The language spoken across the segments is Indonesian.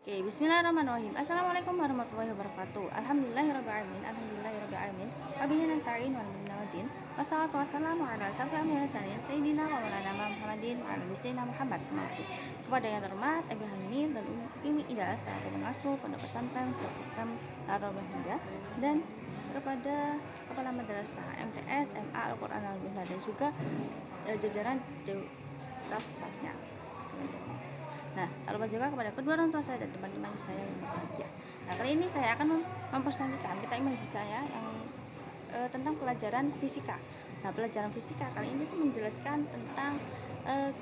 Oke, bismillahirrahmanirrahim. Assalamualaikum warahmatullahi wabarakatuh. Alhamdulillahirrahmanirrahim. Alhamdulillahirrahmanirrahim. Wabihi nasta'in wa bihi wassalatu wassalamu ala asyrofil mursalin sayyidina wa maulana Muhammadin wa ala sayyidina Muhammad. Kepada yang terhormat Ibu Hamil dan Umi Ida selaku pengasuh Pondok Pesantren Program Ar-Rahmah dan kepada Kepala Madrasah MTS MA Al-Qur'an Al-Bihla dan juga jajaran staf-stafnya. Nah, lalu juga kepada kedua orang tua saya dan teman-teman saya yang berbahagia. Nah, kali ini saya akan mempresentasikan kita imajinasi saya yang tentang pelajaran fisika. Nah, pelajaran fisika kali ini itu menjelaskan tentang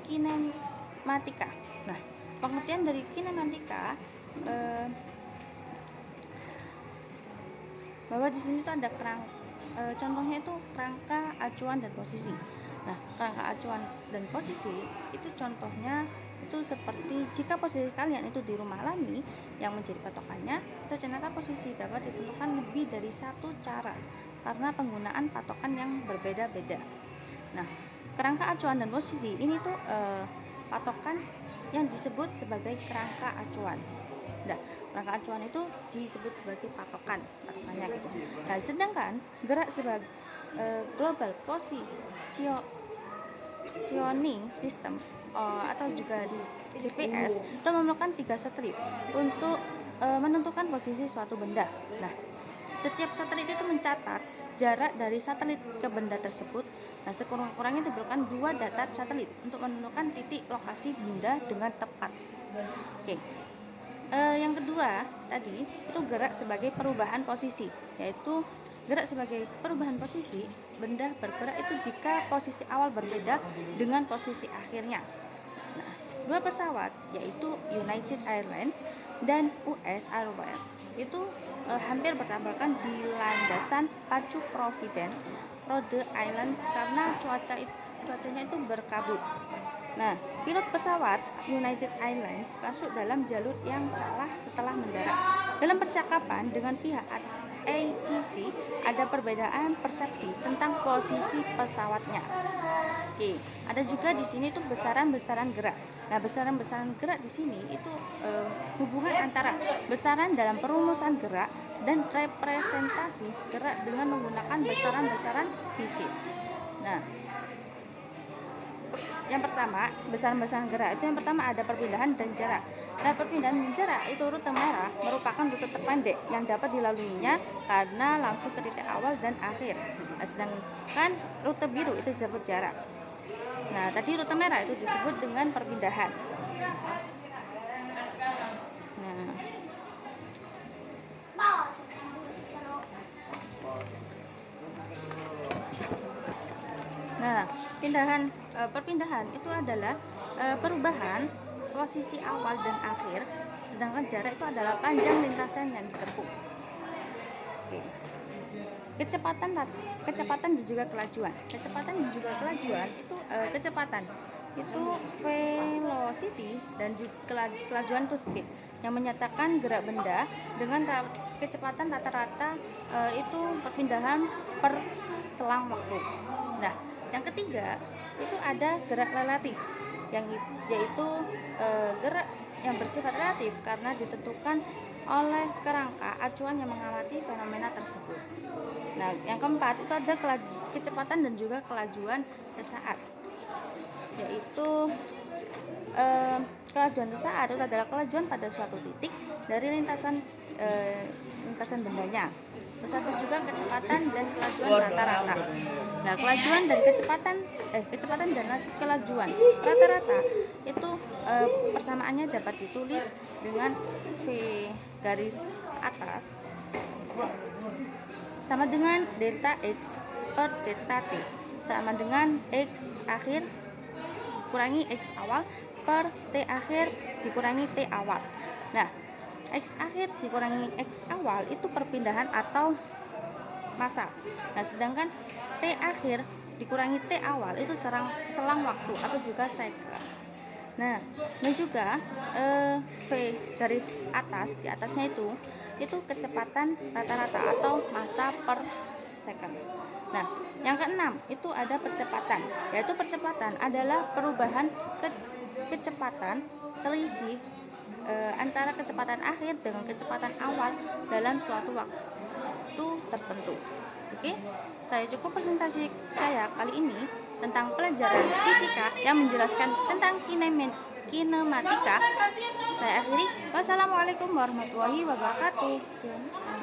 kinematika. Nah, pengertian dari kinematika bahwa di sini tuh ada contohnya itu kerangka acuan dan posisi. Nah, kerangka acuan dan posisi itu contohnya itu seperti jika posisi kalian itu di rumah Lami yang menjadi patokannya, itu ternyata posisi dapat ditentukan lebih dari satu cara karena penggunaan patokan yang berbeda-beda. Nah, kerangka acuan dan posisi ini tuh patokan yang disebut sebagai kerangka acuan. Nah, kerangka acuan itu disebut sebagai patokannya gitu. Nah, sedangkan gerak sebagai global positioning system atau juga di GPS itu memerlukan 3 satelit untuk menentukan posisi suatu benda. Nah, setiap satelit itu mencatat jarak dari satelit ke benda tersebut. Nah, sekurang-kurangnya diperlukan 2 data satelit untuk menentukan titik lokasi benda dengan tepat. Oke. Yang kedua tadi itu gerak sebagai perubahan posisi, yaitu gerak sebagai perubahan posisi benda bergerak itu jika posisi awal berbeda dengan posisi akhirnya. Nah, 2 pesawat yaitu United Airlines dan US Airways itu hampir bertabrakan di landasan pacu Providence, Rhode Island karena cuacanya itu berkabut. Nah, pilot pesawat United Airlines masuk dalam jalur yang salah setelah mendarat. Dalam percakapan dengan pihak ATC ada perbedaan persepsi tentang posisi pesawatnya. Oke, ada juga di sini tuh besaran-besaran gerak. Nah, besaran-besaran gerak di sini itu hubungan antara besaran dalam perumusan gerak dan representasi gerak dengan menggunakan besaran-besaran fisis. Nah, yang pertama, besaran-besaran gerak itu yang pertama ada perpindahan dan jarak. Nah, perpindahan dan jarak itu rute merah merupakan rute terpendek yang dapat dilaluinya karena langsung ke titik awal dan akhir. Nah, sedangkan rute biru itu disebut jarak. Nah, tadi rute merah itu disebut dengan perpindahan. Nah, perpindahan itu adalah perubahan posisi awal dan akhir, sedangkan jarak itu adalah panjang lintasan yang ditempuh. Oke. Kecepatan dan juga kelajuan. Kecepatan dan juga kelajuan itu kecepatan itu velocity dan juga kelajuan itu speed yang menyatakan gerak benda dengan kecepatan rata-rata itu perpindahan per selang waktu. Nah, yang ketiga itu ada gerak relatif yaitu gerak yang bersifat relatif karena ditentukan oleh kerangka acuan yang mengamati fenomena tersebut. Nah, yang keempat itu ada kecepatan dan juga kelajuan sesaat, yaitu kelajuan sesaat itu adalah kelajuan pada suatu titik dari lintasan bendanya. Terus ada juga kecepatan dan kelajuan rata-rata. Nah, kelajuan dan kecepatan dan kelajuan rata-rata itu persamaannya dapat ditulis dengan V garis atas sama dengan delta X per delta T sama dengan X akhir kurangi X awal per T akhir dikurangi T awal. Nah, X akhir dikurangi X awal itu perpindahan atau massa. Nah, sedangkan T akhir dikurangi T awal itu selang waktu atau juga cycle. Nah, dan juga V garis atas di atasnya itu kecepatan rata-rata atau massa per second. Nah, yang keenam itu ada percepatan, yaitu percepatan adalah perubahan kecepatan selisih antara kecepatan akhir dengan kecepatan awal dalam suatu waktu tertentu. Oke, saya cukup presentasi saya kali ini tentang pelajaran fisika yang menjelaskan tentang kinematika. Saya akhiri. Wassalamualaikum warahmatullahi wabarakatuh. Silakan.